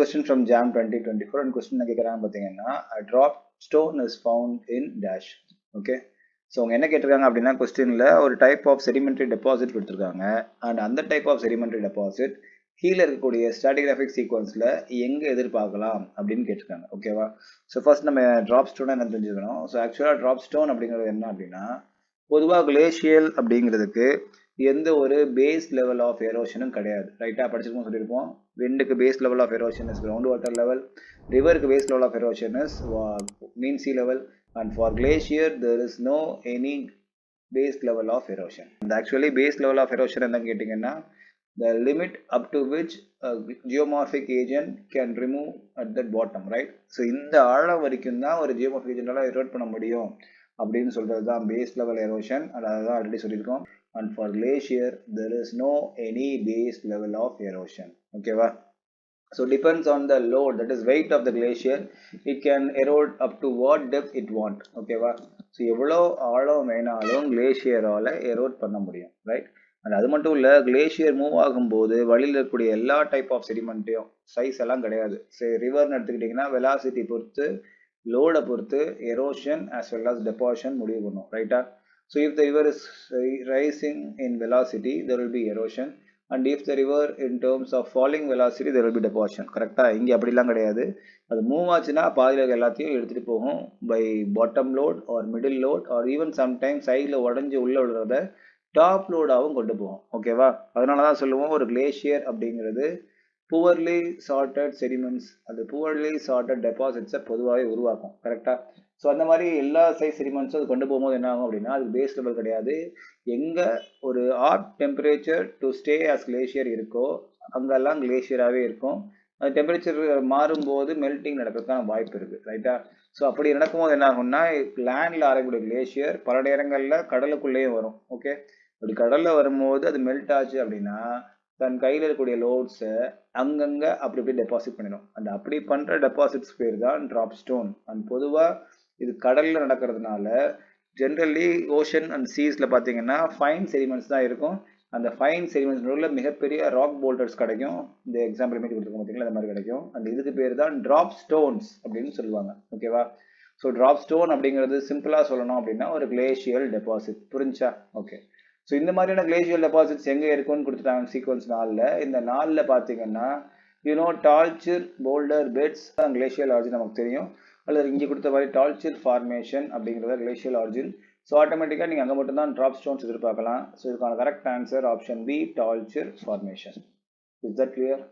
Question from JAM 2024 and question கேக்குறாங்க பாத்தீங்கன்னா a drop stone is found in dash. Okay, so அவங்க என்ன கேட்டிருக்காங்க அப்படின்னா கொஸ்டின்ல ஒரு டைப் ஆஃப் செடிமெண்டரி டெபாசிட் கொடுத்துருக்காங்க அண்ட் அந்த டைப் ஆஃப் செடிமெண்டரி டெபாசிட் கீழே இருக்கக்கூடிய ஸ்ட்ராட்டிகிராஃபிக் சீக்வன்ஸ்ல எங்க எதிர்பார்க்கலாம் அப்படின்னு கேட்டிருக்காங்க. ஓகேவா, ஸோ ஃபர்ஸ்ட் நம்ம ட்ராப் ஸ்டோன் என்ன தெரிஞ்சுக்கணும். ஸோ ஆக்சுவலாக ட்ராப் ஸ்டோன் அப்படிங்கிறது என்ன அப்படின்னா, பொதுவாக கிளேஷியல் அப்படிங்கிறதுக்கு எந்த ஒரு பேஸ் லெவல் ஆஃப் எரோஷனும் கிடையாது. ரைட்டாக படிச்சிருக்கோம் சொல்லியிருப்போம். விண்டுக்கு base level of erosion is ground water level, ரிவருக்கு base level of erosion is mean sea level, and for glacier there is no any base level of erosion. And actually base level of erosion என்ன கேட்டிங்கன்னா the limit up to which a geomorphic agent can remove at that bottom, right? So இந்த ஆழம் வரைக்கும் தான் ஒரு geomorphic agent erode பண்ண முடியும் அப்படின்னு சொல்றது தான் base level erosion. அதாவது ஆல்ரெடி சொல்லியிருக்கோம். And for glacier there is no any base level of erosion. ஓகேவா, so depends on the load, that is weight of the glacier, it can erode up to what depth it want. ஓகேவா, so எவ்வளோ ஆழம் வேணாலும் கிளேஷியரால் erode பண்ண முடியும், right? And அது மட்டும் இல்லை, கிளேஷியர் மூவ் ஆகும்போது வழியில் இருக்கக்கூடிய எல்லா டைப் ஆஃப் செடிமெண்ட்டையும் சைஸ் எல்லாம் கிடையாது. சரி, ரிவர்னு எடுத்துக்கிட்டிங்கன்னா வெலாசிட்டி பொறுத்து, லோடை பொறுத்து erosion as well as deposition முடிவு பண்ணும், ரைட்டா? So if the river is rising in velocity there will be erosion, and if the river in terms of falling velocity there will be deposition. கரெக்டாக இங்கே அப்படிலாம் கிடையாது. அது மூவ் ஆச்சுன்னா பாதியில் எல்லாத்தையும் எடுத்துகிட்டு போகும் by bottom load or middle load or even sometime சைடில் உடஞ்சி உள்ள விடுறத டாப் லோடாகவும் கொண்டு போகும். ஓகேவா, அதனால தான் சொல்லுவோம் ஒரு கிளேஷியர் அப்படிங்கிறது புவர்லி சார்ட்டட் செடிமெண்ட்ஸ், அது புவர்லி சார்ட்டட் டெபாசிட்ஸை பொதுவாகவே உருவாக்கும். கரெக்டாக, ஸோ அந்த மாதிரி எல்லா சைஸ் செடிமெண்ட்ஸும் அது கொண்டு போகும்போது என்ன ஆகும் அப்படின்னா, அது பேஸ் லெவல் கிடையாது. எங்கே ஒரு art temperature to stay as glacier இருக்கோ அங்கெல்லாம் கிளேஷியராகவே இருக்கும். அது டெம்பரேச்சர் மாறும்போது மெல்ட்டிங் நடக்கிறதுக்கான வாய்ப்பு இருக்குது, ரைட்டா? ஸோ அப்படி நடக்கும்போது என்ன ஆகும்னா, லேண்டில் ஆரக்கூடிய கிளேஷியர் பல நேரங்களில் கடலுக்குள்ளேயும் வரும். ஓகே, அப்படி கடலில் வரும்போது அது மெல்ட் ஆச்சு அப்படின்னா தன் கையில் இருக்கக்கூடிய லோட்ஸை அங்கங்கே அப்படி இப்படி டெபாசிட் பண்ணிடும். அந்த அப்படி பண்ணுற டெபாசிட்ஸ் பேர் தான் ட்ராப் ஸ்டோன். அண்ட் பொதுவாக இது கடலில் நடக்கிறதுனால ஜென்ரலி ஓஷன் அண்ட் சீஸில் பார்த்தீங்கன்னா ஃபைன் செடிமெண்ட்ஸ் தான் இருக்கும். அந்த ஃபைன் செடிமெண்ட்ஸ் நடுவில் மிகப்பெரிய ராக் போல்டர்ஸ் கிடைக்கும். இந்த எக்ஸாம்பிள் மீட் கொடுத்துருக்கோம் பார்த்தீங்களா, அந்த மாதிரி கிடைக்கும். அந்த இதுக்கு பேர் தான் ட்ராப் ஸ்டோன்ஸ் அப்படின்னு சொல்லுவாங்க. ஓகேவா, ஸோ ட்ராப் ஸ்டோன் அப்படிங்கிறது சிம்பிளாக சொல்லணும் அப்படின்னா ஒரு கிளேஷியல் டெபாசிட். புரிஞ்சா? ஓகே, ஸோ இந்த மாதிரியான கிளேஷியல் டெபாசிட்ஸ் எங்கே இருக்குன்னு கொடுத்துட்டாங்க சீக்வன்ஸ் 4ல். இந்த 4ல் பார்த்தீங்கன்னா Talchir boulder beds glacial origin நமக்கு தெரியும். அல்லது இங்கே கொடுத்த மாதிரி டால்ச்சர் ஃபார்மேஷன் அப்படிங்கிறத கிளேஷியல் ஆரிஜின். ஸோ ஆட்டோமேட்டிக்காக நீங்கள் அங்கே மட்டும்தான் ட்ராப் ஸ்டோன்ஸ் எதிர்பார்க்கலாம். ஸோ இதுக்கான correct answer option B, Talchir formation. Is that clear?